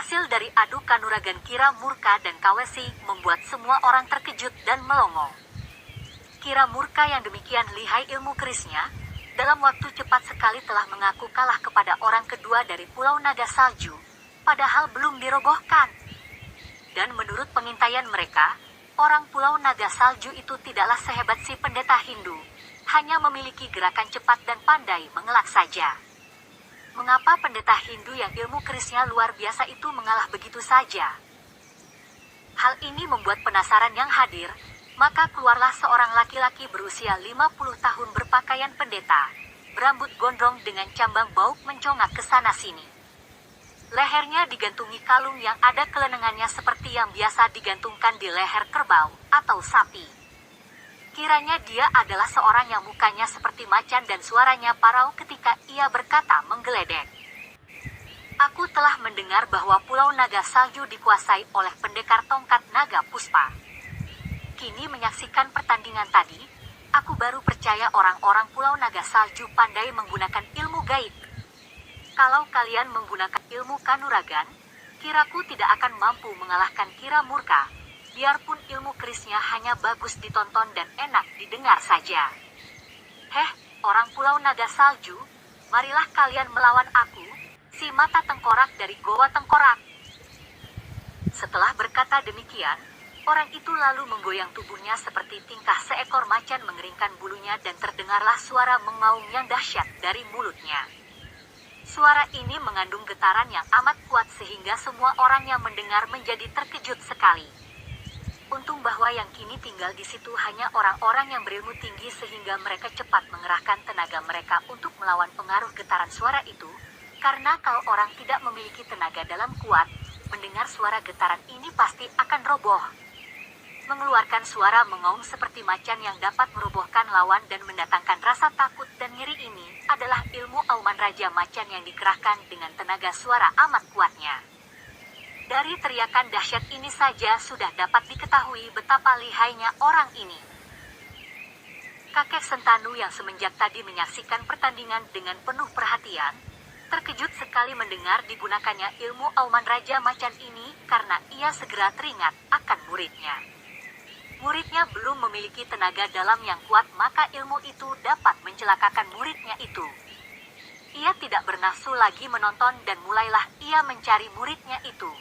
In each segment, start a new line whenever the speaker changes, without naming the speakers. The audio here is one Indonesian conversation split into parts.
Hasil dari adu kanuragan Kira Murka dan Kawesi membuat semua orang terkejut dan melongo. Kira Murka yang demikian lihai ilmu kerisnya, dalam waktu cepat sekali telah mengaku kalah kepada orang kedua dari Pulau Naga Salju, padahal belum dirobohkan. Dan menurut pengintaian mereka, orang Pulau Naga Salju itu tidaklah sehebat si pendeta Hindu, hanya memiliki gerakan cepat dan pandai mengelak saja. Mengapa pendeta Hindu yang ilmu kerisnya luar biasa itu mengalah begitu saja? Hal ini membuat penasaran yang hadir, maka keluarlah seorang laki-laki berusia 50 tahun berpakaian pendeta, berambut gondrong dengan cambang bauk mencongak ke sana-sini. Lehernya digantungi kalung yang ada kelenengannya seperti yang biasa digantungkan di leher kerbau atau sapi. Kiranya dia adalah seorang yang mukanya seperti macan dan suaranya parau ketika ia berkata menggeledek. Aku telah mendengar bahwa Pulau Naga Salju dikuasai oleh pendekar tongkat naga Puspa. Kini menyaksikan pertandingan tadi, aku baru percaya orang-orang Pulau Naga Salju pandai menggunakan ilmu gaib. Kalau kalian menggunakan ilmu kanuragan, kiraku tidak akan mampu mengalahkan Kira Murka, biarpun ilmu kerisnya hanya bagus ditonton dan enak didengar saja. Heh, orang Pulau Naga Salju, marilah kalian melawan aku, si mata tengkorak dari Goa Tengkorak. Setelah berkata demikian, orang itu lalu menggoyang tubuhnya seperti tingkah seekor macan mengeringkan bulunya dan terdengarlah suara mengaum yang dahsyat dari mulutnya. Suara ini mengandung getaran yang amat kuat sehingga semua orang yang mendengar menjadi terkejut sekali. Untung bahwa yang kini tinggal di situ hanya orang-orang yang berilmu tinggi sehingga mereka cepat mengerahkan tenaga mereka untuk melawan pengaruh getaran suara itu, karena kalau orang tidak memiliki tenaga dalam kuat, mendengar suara getaran ini pasti akan roboh. Mengeluarkan suara mengaum seperti macan yang dapat merobohkan lawan dan mendatangkan rasa takut dan ngeri ini adalah ilmu auman Raja Macan yang dikerahkan dengan tenaga suara amat kuatnya. Dari teriakan dahsyat ini saja sudah dapat diketahui betapa lihainya orang ini. Kakek Sentanu yang semenjak tadi menyaksikan pertandingan dengan penuh perhatian, terkejut sekali mendengar digunakannya ilmu auman Raja Macan ini karena ia segera teringat akan muridnya. Muridnya belum memiliki tenaga dalam yang kuat, maka ilmu itu dapat mencelakakan muridnya itu. Ia tidak bernafsu lagi menonton dan mulailah ia mencari muridnya itu.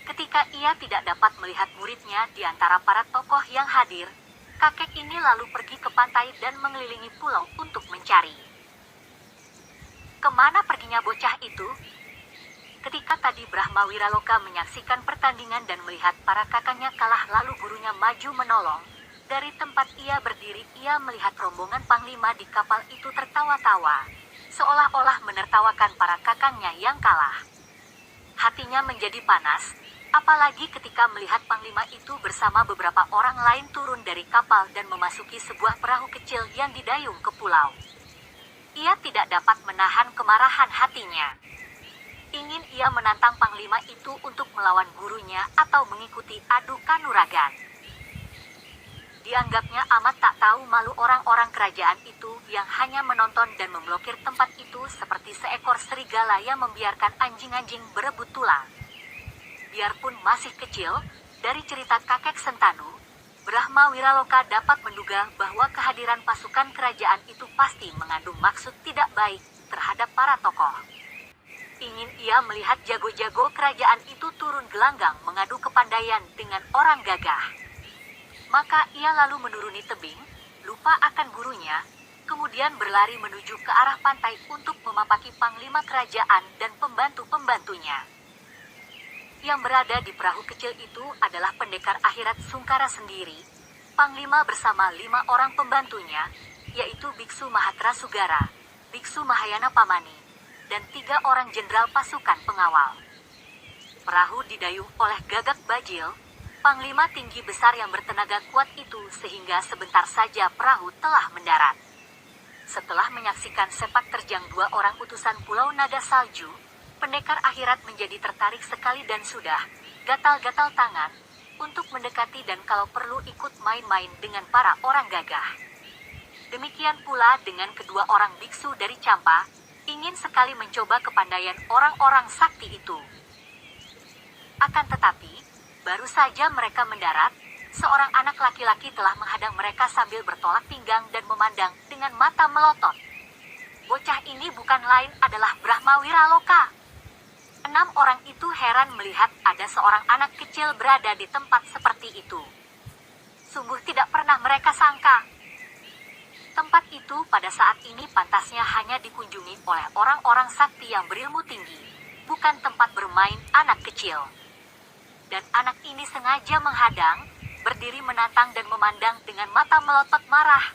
Ketika ia tidak dapat melihat muridnya di antara para tokoh yang hadir, kakek ini lalu pergi ke pantai dan mengelilingi pulau untuk mencari. Kemana perginya bocah itu? Ketika tadi Brahma Wiraloka menyaksikan pertandingan dan melihat para kakaknya kalah lalu gurunya maju menolong, dari tempat ia berdiri ia melihat rombongan panglima di kapal itu tertawa-tawa, seolah-olah menertawakan para kakaknya yang kalah. Hatinya menjadi panas, apalagi ketika melihat panglima itu bersama beberapa orang lain turun dari kapal dan memasuki sebuah perahu kecil yang didayung ke pulau. Ia tidak dapat menahan kemarahan hatinya. Ingin ia menantang panglima itu untuk melawan gurunya atau mengikuti adu kanuragan. Dianggapnya amat tak tahu malu orang-orang kerajaan itu yang hanya menonton dan memblokir tempat itu seperti seekor serigala yang membiarkan anjing-anjing berebut tulang. Biarpun masih kecil, dari cerita kakek Sentanu, Brahma Wiraloka dapat menduga bahwa kehadiran pasukan kerajaan itu pasti mengandung maksud tidak baik terhadap para tokoh. Ingin ia melihat jago-jago kerajaan itu turun gelanggang mengadu kepandaian dengan orang gagah. Maka ia lalu menuruni tebing, lupa akan gurunya, kemudian berlari menuju ke arah pantai untuk memapaki panglima kerajaan dan pembantu-pembantunya. Yang berada di perahu kecil itu adalah pendekar akhirat Sungkara sendiri, panglima bersama 5 orang pembantunya, yaitu Biksu Mahatra Sugara, Biksu Mahayana Pamani, dan 3 orang jenderal pasukan pengawal. Perahu didayung oleh Gagak Bajil, panglima tinggi besar yang bertenaga kuat itu sehingga sebentar saja perahu telah mendarat. Setelah menyaksikan sepak terjang 2 orang utusan Pulau Naga Salju, pendekar akhirat menjadi tertarik sekali dan sudah gatal-gatal tangan untuk mendekati dan kalau perlu ikut main-main dengan para orang gagah. Demikian pula dengan kedua orang biksu dari Campa, ingin sekali mencoba kepandaian orang-orang sakti itu. Akan tetapi, baru saja mereka mendarat, seorang anak laki-laki telah menghadang mereka sambil bertolak pinggang dan memandang dengan mata melotot. Bocah ini bukan lain adalah Brahma Wiraloka. 6 orang itu heran melihat ada seorang anak kecil berada di tempat seperti itu. Sungguh tidak pernah mereka sangka. Tempat itu pada saat ini pantasnya hanya dikunjungi oleh orang-orang sakti yang berilmu tinggi, bukan tempat bermain anak kecil. Dan anak ini sengaja menghadang, berdiri menantang dan memandang dengan mata melotot marah.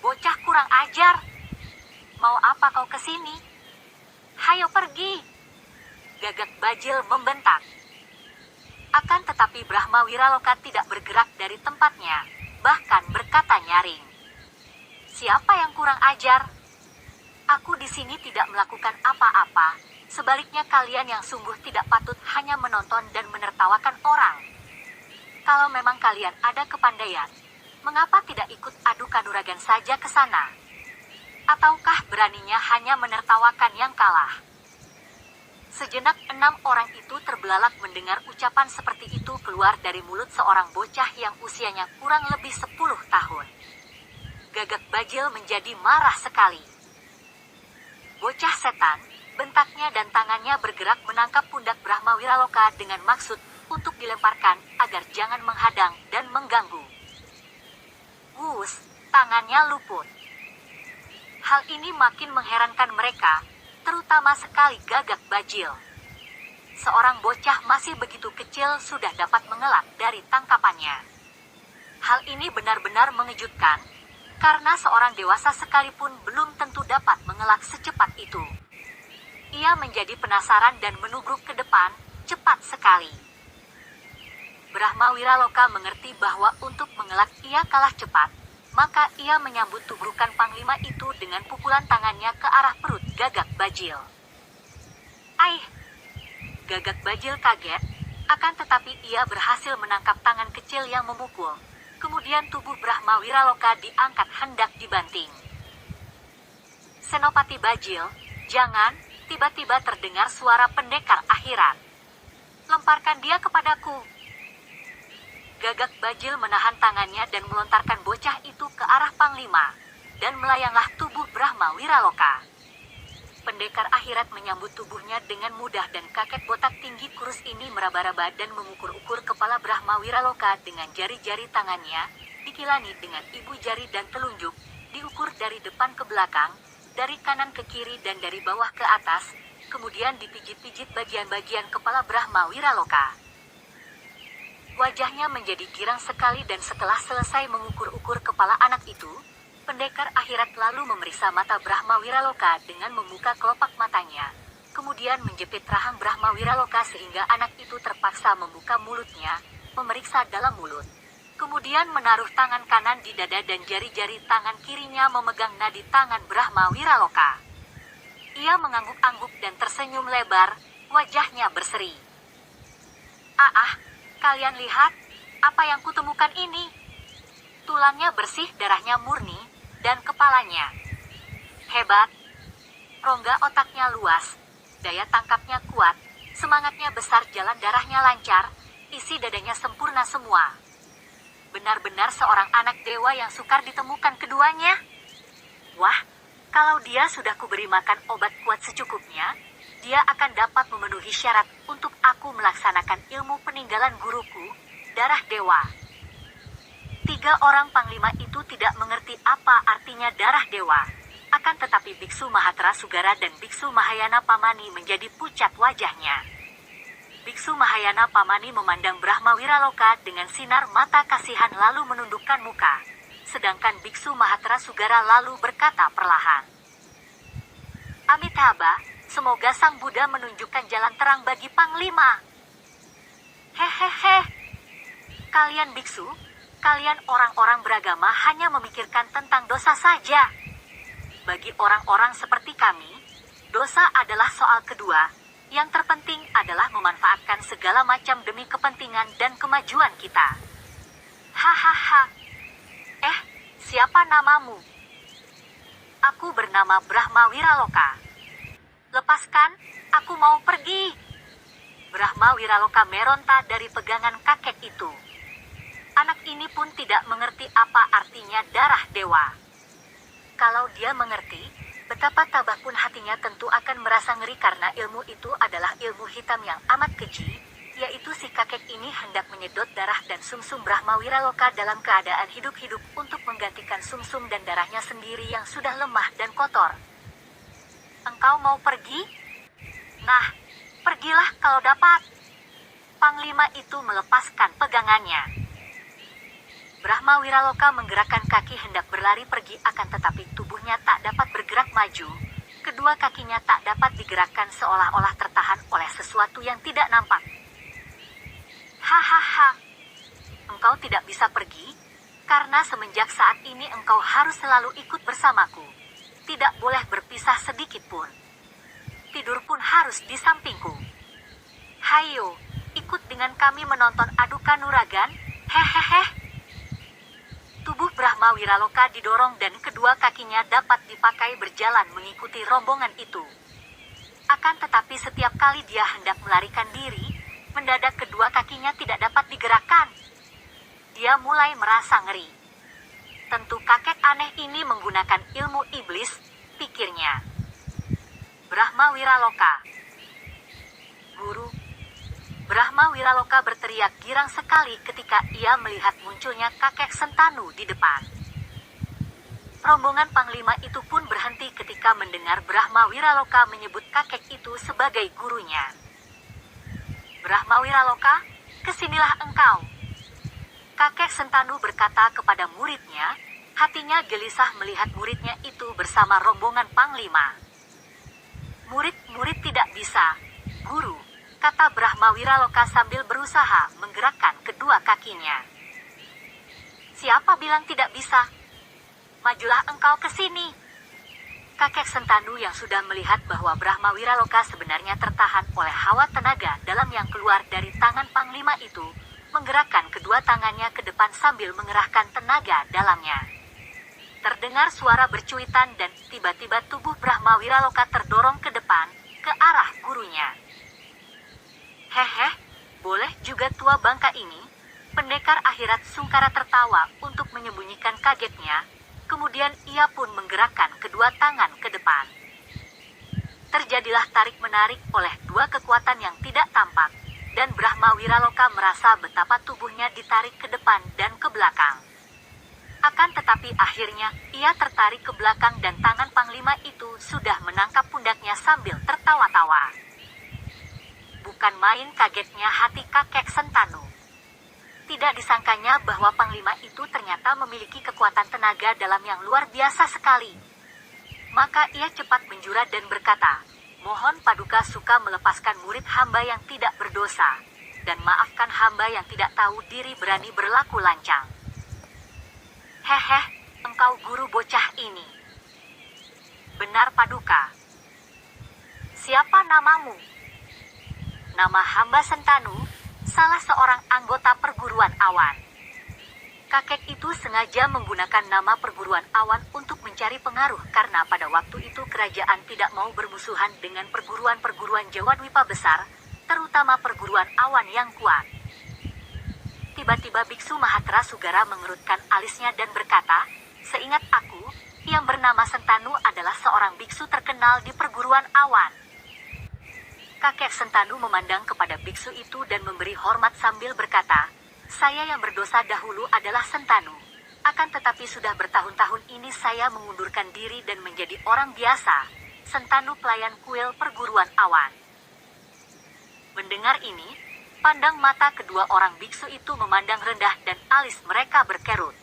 Bocah kurang ajar. Mau apa kau kesini? Hayo pergi. Gagak Bajil membentak. Akan tetapi Brahma Wiraloka tidak bergerak dari tempatnya, bahkan berkata nyaring. Siapa yang kurang ajar? Aku di sini tidak melakukan apa-apa, sebaliknya kalian yang sungguh tidak patut hanya menonton dan menertawakan orang. Kalau memang kalian ada kepandaian, mengapa tidak ikut adu kanuragan saja ke sana? Ataukah beraninya hanya menertawakan yang kalah? Sejenak 6 orang itu terbelalak mendengar ucapan seperti itu keluar dari mulut seorang bocah yang usianya kurang lebih 10 tahun. Gagak Bajil menjadi marah sekali. Bocah setan, bentaknya dan tangannya bergerak menangkap pundak Brahma Wiraloka dengan maksud untuk dilemparkan agar jangan menghadang dan mengganggu. Wus, tangannya luput. Hal ini makin mengherankan mereka, terutama sekali Gagak Bajil. Seorang bocah masih begitu kecil sudah dapat mengelak dari tangkapannya. Hal ini benar-benar mengejutkan, karena seorang dewasa sekalipun belum tentu dapat mengelak secepat itu. Ia menjadi penasaran dan menubruk ke depan, cepat sekali. Brahma Wiraloka mengerti bahwa untuk mengelak ia kalah cepat, maka ia menyambut tubrukan Panglima itu dengan pukulan tangannya ke arah perut Gagak Bajil. Aih! Gagak Bajil kaget, akan tetapi ia berhasil menangkap tangan kecil yang memukul. Kemudian tubuh Brahma Wiraloka diangkat hendak dibanting. Senopati Bajil, jangan, tiba-tiba terdengar suara pendekar akhirat. Lemparkan dia kepadaku. Gagak Bajil menahan tangannya dan melontarkan bocah itu ke arah Panglima, dan melayanglah tubuh Brahma Wiraloka. Pendekar akhirat menyambut tubuhnya dengan mudah dan kakek botak tinggi kurus ini meraba-raba dan mengukur-ukur kepala Brahma Wiraloka dengan jari-jari tangannya, dikilani dengan ibu jari dan telunjuk, diukur dari depan ke belakang, dari kanan ke kiri dan dari bawah ke atas, kemudian dipijit-pijit bagian-bagian kepala Brahma Wiraloka. Wajahnya menjadi girang sekali dan setelah selesai mengukur-ukur kepala anak itu, pendekar akhirat lalu memeriksa mata Brahma Wiraloka dengan membuka kelopak matanya, kemudian menjepit rahang Brahma Wiraloka sehingga anak itu terpaksa membuka mulutnya, memeriksa dalam mulut. Kemudian menaruh tangan kanan di dada dan jari-jari tangan kirinya memegang nadi tangan Brahma Wiraloka. Ia mengangguk-angguk dan tersenyum lebar, wajahnya berseri. Kalian lihat, apa yang kutemukan ini? Tulangnya bersih, darahnya murni, dan kepalanya hebat. Rongga otaknya luas, daya tangkapnya kuat, semangatnya besar, jalan darahnya lancar, isi dadanya sempurna semua. Benar-benar seorang anak dewa yang sukar ditemukan keduanya. Wah, kalau dia sudah kuberi makan obat kuat secukupnya, dia akan dapat memenuhi syarat untuk aku melaksanakan ilmu peninggalan guruku, darah dewa. 3 orang panglima itu tidak mengerti apa artinya darah dewa. Akan tetapi Biksu Mahatra Sugara dan Biksu Mahayana Pamani menjadi pucat wajahnya. Biksu Mahayana Pamani memandang Brahma Wiraloka dengan sinar mata kasihan lalu menundukkan muka. Sedangkan Biksu Mahatra Sugara lalu berkata perlahan, Amitabha, semoga Sang Buddha menunjukkan jalan terang bagi Panglima. Hehehe. Kalian biksu, kalian orang-orang beragama hanya memikirkan tentang dosa saja. Bagi orang-orang seperti kami, dosa adalah soal kedua. Yang terpenting adalah memanfaatkan segala macam demi kepentingan dan kemajuan kita. Hahaha. Siapa namamu? Aku bernama Brahma Wiraloka. Lepaskan, aku mau pergi. Brahma Wiraloka meronta dari pegangan kakek itu. Anak ini pun tidak mengerti apa artinya darah dewa. Kalau dia mengerti, betapa tabah pun hatinya tentu akan merasa ngeri karena ilmu itu adalah ilmu hitam yang amat keji, yaitu si kakek ini hendak menyedot darah dan sumsum Brahma Wiraloka dalam keadaan hidup-hidup untuk menggantikan sumsum dan darahnya sendiri yang sudah lemah dan kotor. Engkau mau pergi? Nah, pergilah kalau dapat. Panglima itu melepaskan pegangannya. Brahma Wiraloka menggerakkan kaki hendak berlari pergi akan tetapi tubuhnya tak dapat bergerak maju. Kedua kakinya tak dapat digerakkan seolah-olah tertahan oleh sesuatu yang tidak nampak. Hahaha, engkau tidak bisa pergi, karena semenjak saat ini engkau harus selalu ikut bersamaku. Tidak boleh berpisah sedikit pun. Tidur pun harus di sampingku. Hayo, ikut dengan kami menonton adu kanuragan, hehehe. Tubuh Brahma Wiraloka didorong dan kedua kakinya dapat dipakai berjalan mengikuti rombongan itu. Akan tetapi setiap kali dia hendak melarikan diri, mendadak kedua kakinya tidak dapat digerakkan. Dia mulai merasa ngeri. Tentu kakek aneh ini menggunakan ilmu iblis, pikirnya. Brahma Wiraloka. Guru. Brahma Wiraloka berteriak girang sekali ketika ia melihat munculnya kakek Sentanu di depan. Rombongan panglima itu pun berhenti ketika mendengar Brahma Wiraloka menyebut kakek itu sebagai gurunya. Brahma Wiraloka, kesinilah engkau. Kakek Sentanu berkata kepada muridnya, hatinya gelisah melihat muridnya itu bersama rombongan panglima. Murid-murid tidak bisa, guru, kata Brahma Wiraloka sambil berusaha menggerakkan kedua kakinya. Siapa bilang tidak bisa? Majulah engkau ke sini. Kakek Sentanu yang sudah melihat bahwa Brahma Wiraloka sebenarnya tertahan oleh hawa tenaga dalam yang keluar dari tangan panglima itu, menggerakkan kedua tangannya ke depan sambil mengerahkan tenaga dalamnya. Terdengar suara bercuitan dan tiba-tiba tubuh Brahma Wiraloka terdorong ke depan, ke arah gurunya. Hehe, boleh juga tua bangka ini. Pendekar akhirat sungkara tertawa untuk menyembunyikan kagetnya. Kemudian ia pun menggerakkan kedua tangan ke depan. Terjadilah tarik-menarik oleh dua kekuatan yang tidak tampak, dan Brahma Wiraloka merasa betapa tubuhnya ditarik ke depan dan ke belakang. Akan tetapi akhirnya ia tertarik ke belakang dan tangan panglima itu sudah menangkap pundaknya sambil tertawa-tawa. Bukan main kagetnya hati kakek Sentanu. Tidak disangkanya bahwa panglima itu ternyata memiliki kekuatan tenaga dalam yang luar biasa sekali. Maka ia cepat menjurat dan berkata, mohon Paduka Suka melepaskan murid hamba yang tidak berdosa, dan maafkan hamba yang tidak tahu diri berani berlaku lancang. Hehe, engkau guru bocah ini. Benar Paduka. Siapa namamu? Nama hamba Sentanu, salah seorang anggota perguruan awan. Kakek itu sengaja menggunakan nama perguruan awan untuk mencari pengaruh karena pada waktu itu kerajaan tidak mau bermusuhan dengan perguruan-perguruan Jawadwipa besar, terutama perguruan awan yang kuat. Tiba-tiba Biksu Mahatra Sugara mengerutkan alisnya dan berkata, seingat aku, yang bernama Sentanu adalah seorang biksu terkenal di perguruan awan. Kakek Sentanu memandang kepada biksu itu dan memberi hormat sambil berkata, saya yang berdosa dahulu adalah Sentanu. Akan tetapi sudah bertahun-tahun ini saya mengundurkan diri dan menjadi orang biasa, Sentanu pelayan kuil perguruan awan. Mendengar ini, pandang mata kedua orang biksu itu memandang rendah dan alis mereka berkerut.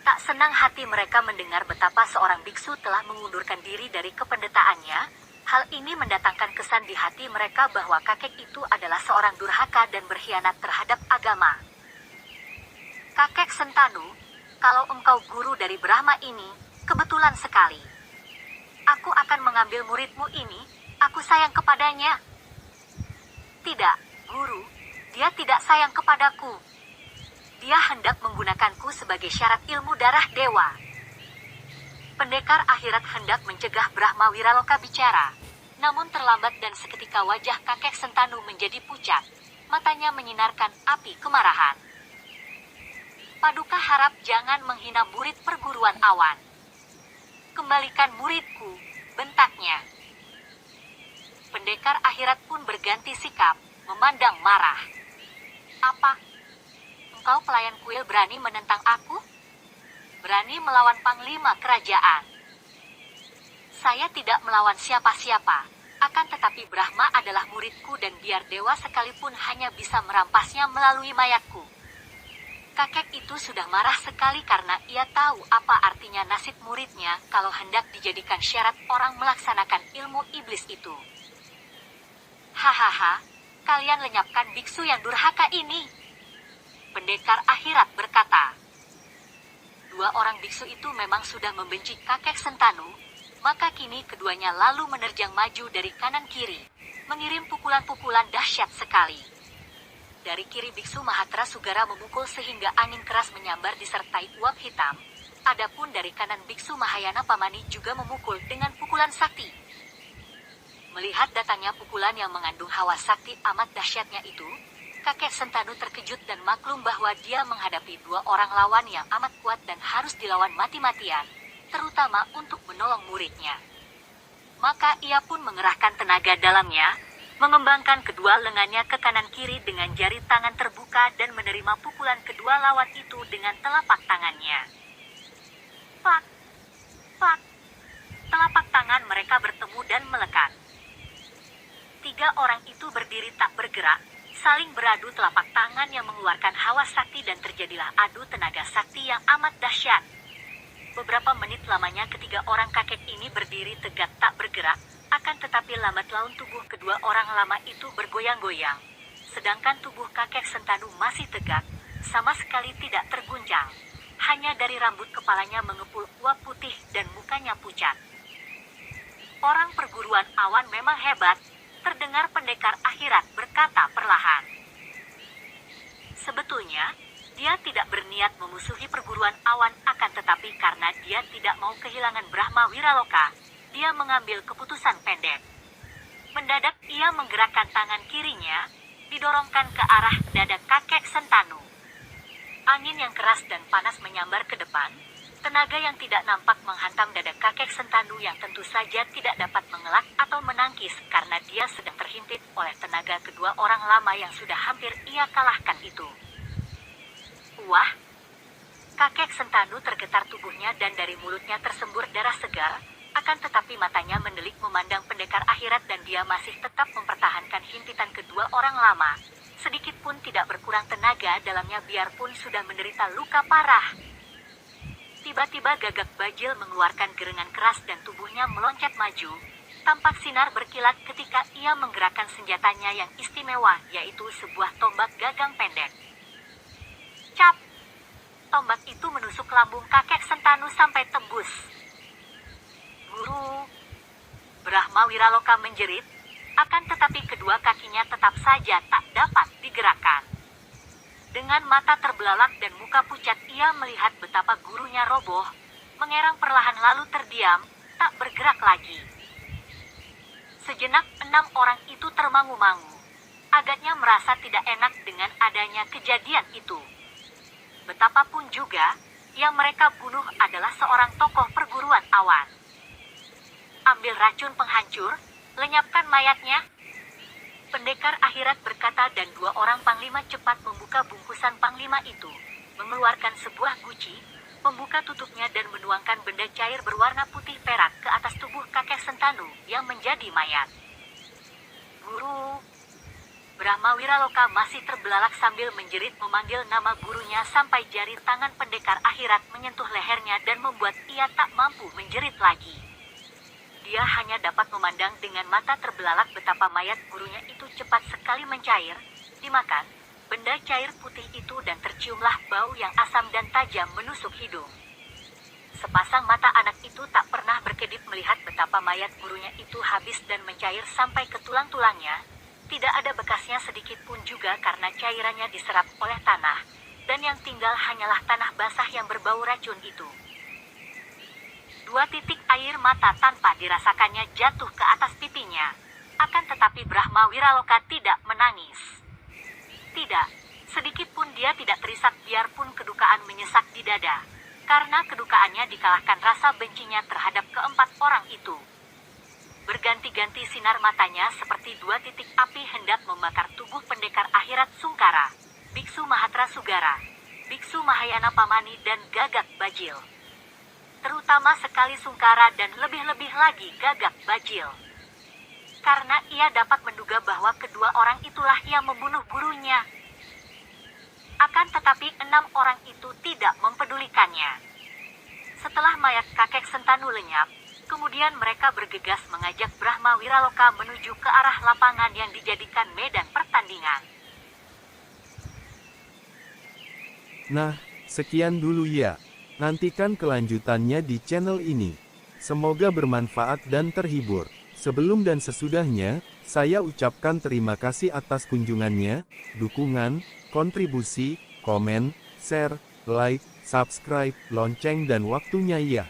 Tak senang hati mereka mendengar betapa seorang biksu telah mengundurkan diri dari kependetaannya. Hal ini mendatangkan kesan di hati mereka bahwa kakek itu adalah seorang durhaka dan berkhianat terhadap agama. Kakek Sentanu, kalau engkau guru dari Brahma ini, kebetulan sekali. Aku akan mengambil muridmu ini, aku sayang kepadanya. Tidak, guru, dia tidak sayang kepadaku. Dia hendak menggunakanku sebagai syarat ilmu darah dewa. Pendekar akhirat hendak mencegah Brahma Wiraloka bicara. Namun terlambat dan seketika wajah kakek Sentanu menjadi pucat. Matanya menyinarkan api kemarahan. Paduka harap jangan menghina murid perguruan awan. Kembalikan muridku, bentaknya. Pendekar akhirat pun berganti sikap, memandang marah. Apa? Engkau pelayan kuil berani menentang aku? Berani melawan panglima kerajaan? Saya tidak melawan siapa-siapa, akan tetapi Brahma adalah muridku dan biar dewa sekalipun hanya bisa merampasnya melalui mayatku. Kakek itu sudah marah sekali karena ia tahu apa artinya nasib muridnya kalau hendak dijadikan syarat orang melaksanakan ilmu iblis itu. Hahaha, kalian lenyapkan biksu yang durhaka ini. Pendekar akhirat berkata. Dua orang biksu itu memang sudah membenci kakek Sentanu, maka kini keduanya lalu menerjang maju dari kanan kiri, mengirim pukulan-pukulan dahsyat sekali. Dari kiri biksu Mahatra Sugara memukul sehingga angin keras menyambar disertai uap hitam, adapun dari kanan biksu Mahayana Pamani juga memukul dengan pukulan sakti. Melihat datangnya pukulan yang mengandung hawa sakti amat dahsyatnya itu, kakek Sentanu terkejut dan maklum bahwa dia menghadapi dua orang lawan yang amat kuat dan harus dilawan mati-matian, terutama untuk menolong muridnya. Maka ia pun mengerahkan tenaga dalamnya, mengembangkan kedua lengannya ke kanan kiri dengan jari tangan terbuka dan menerima pukulan kedua lawan itu dengan telapak tangannya. Plak! Plak! Telapak tangan mereka bertemu dan melekat. Tiga orang itu berdiri tak bergerak, saling beradu telapak tangan yang mengeluarkan hawa sakti dan terjadilah adu tenaga sakti yang amat dahsyat. Beberapa menit lamanya ketiga orang kakek ini berdiri tegak tak bergerak, akan tetapi lambat laun tubuh kedua orang lama itu bergoyang-goyang. Sedangkan tubuh kakek Sentanu masih tegak, sama sekali tidak terguncang. Hanya dari rambut kepalanya mengepul uap putih dan mukanya pucat. Orang perguruan awan memang hebat, terdengar pendekar akhirat berkata perlahan. Sebetulnya, dia tidak berniat memusuhi perguruan awan akan tetapi karena dia tidak mau kehilangan Brahma Wiraloka, dia mengambil keputusan pendek. Mendadak ia menggerakkan tangan kirinya, didorongkan ke arah dada kakek Sentanu. Angin yang keras dan panas menyambar ke depan, tenaga yang tidak nampak menghantam dada kakek Sentanu yang tentu saja tidak dapat mengelak atau menangkis karena dia sedang terhimpit oleh tenaga kedua orang lama yang sudah hampir ia kalahkan itu. Wah! Kakek Sentanu tergetar tubuhnya dan dari mulutnya tersembur darah segar, akan tetapi matanya mendelik memandang pendekar akhirat dan dia masih tetap mempertahankan himpitan kedua orang lama. Sedikit pun tidak berkurang tenaga dalamnya biarpun sudah menderita luka parah. Tiba-tiba Gagak Bajil mengeluarkan gerengan keras dan tubuhnya meloncat maju. Tampak sinar berkilat ketika ia menggerakkan senjatanya yang istimewa, yaitu sebuah tombak gagang pendek. Cap! Tombak itu menusuk lambung kakek Sentanu sampai tembus. Guru! Brahma Wiraloka menjerit, akan tetapi kedua kakinya tetap saja tak dapat digerakkan. Dengan mata terbelalak dan muka pucat ia melihat betapa gurunya roboh, mengerang perlahan lalu terdiam, tak bergerak lagi. Sejenak 6 orang itu termangu-mangu. Agaknya merasa tidak enak dengan adanya kejadian itu. Betapapun juga, yang mereka bunuh adalah seorang tokoh perguruan awan. Ambil racun penghancur, lenyapkan mayatnya. Pendekar akhirat berkata dan dua orang panglima cepat membuka bungkusan panglima itu, mengeluarkan sebuah guci, membuka tutupnya dan menuangkan benda cair berwarna putih perak ke atas tubuh kakek Sentanu yang menjadi mayat. Guru! Brahma Wiraloka masih terbelalak sambil menjerit memanggil nama gurunya sampai jari tangan pendekar akhirat menyentuh lehernya dan membuat ia tak mampu menjerit lagi. Dia hanya dapat memandang dengan mata terbelalak betapa mayat gurunya itu cepat sekali mencair, dimakan, benda cair putih itu dan terciumlah bau yang asam dan tajam menusuk hidung. Sepasang mata anak itu tak pernah berkedip melihat betapa mayat gurunya itu habis dan mencair sampai ke tulang-tulangnya. Tidak ada bekasnya sedikit pun juga karena cairannya diserap oleh tanah, dan yang tinggal hanyalah tanah basah yang berbau racun itu. 2 titik air mata tanpa dirasakannya jatuh ke atas pipinya. Akan tetapi Brahma Wiraloka tidak menangis. Tidak, sedikit pun dia tidak terisak biarpun kedukaan menyesak di dada. Karena kedukaannya dikalahkan rasa bencinya terhadap keempat orang itu. Berganti-ganti sinar matanya seperti 2 titik api hendak membakar tubuh pendekar akhirat Sungkara, Biksu Mahatra Sugara, Biksu Mahayana Pamani dan Gagak Bajil. Terutama sekali Sungkara dan lebih-lebih lagi Gagak Bajil. Karena ia dapat menduga bahwa kedua orang itulah yang membunuh gurunya. Akan tetapi 6 orang itu tidak mempedulikannya. Setelah mayat kakek Sentanu lenyap, kemudian mereka bergegas mengajak Brahma Wiraloka menuju ke arah lapangan yang dijadikan medan pertandingan.
Nah, sekian dulu ya. Nantikan kelanjutannya di channel ini. Semoga bermanfaat dan terhibur. Sebelum dan sesudahnya, saya ucapkan terima kasih atas kunjungannya, dukungan, kontribusi, komen, share, like, subscribe, lonceng dan waktunya ya.